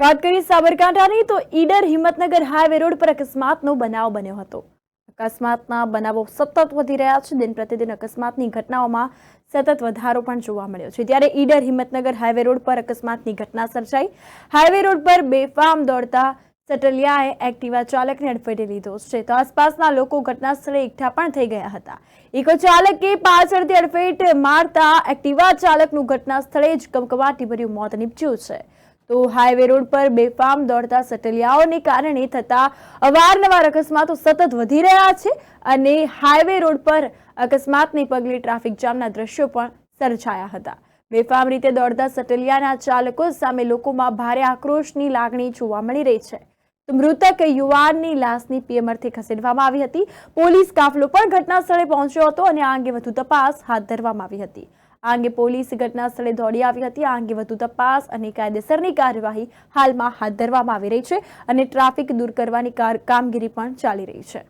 વાત કરીએ સાબરકાંઠાની તો ઈડર હિંમતનગર હાઈવે રોડ પર અકસ્માતનો બનાવ બન્યો હતો। અકસ્માતના બનાવો સતત વધી રહ્યા છે। દિન પ્રતિદિન અકસ્માતની ઘટનાઓમાં સતત વધારો પણ જોવા મળ્યો છે। ત્યારે ઈડર હિંમતનગર હાઈવે રોડ પર અકસ્માતની ઘટના સર્જાઈ। હાઈવે રોડ પર બેફામ દોડતા સટલિયાએ એક્ટિવા ચાલકને અડફેટે લીધો છે તો આસપાસના લોકો ઘટના સ્થળે એકઠા પણ થઈ ગયા હતા। ઇકો ચાલકે પાછળથી અડફેટ મારતા એક્ટિવા ચાલકનું ઘટના સ્થળે જ કમકમાટીભર્યું મોત નીપજ્યું છે। તો હાઈવે રોડ પર બેફામ દોડતા સટલિયાઓને કારણે થતા અવારનવાર અકસ્માતો સતત વધી રહ્યા છે અને હાઈવે રોડ પર અકસ્માતને પગલે ટ્રાફિક જામના દ્રશ્યો પણ સર્જાયા હતા। બેફામ રીતે દોડતા સટલિયાના ચાલકો સામે લોકોમાં ભારે આક્રોશની લાગણી જોવા મળી રહી છે। તો મૃતક યુવાનની લાશની પીએમ અર્થે ખસેડવામાં આવી હતી। પોલીસ કાફલો પણ ઘટના સ્થળે પહોંચ્યો હતો અને આ અંગે વધુ તપાસ હાથ ધરવામાં આવી હતી। આ અંગે પોલીસ ઘટના સ્થળે દોડી આવી હતી। આ અંગે વધુ તપાસ અને કાયદેસરની કાર્યવાહી હાલમાં હાથ ધરવામાં આવી રહી છે અને ટ્રાફિક દૂર કરવાની કામગીરી પણ ચાલી રહી છે।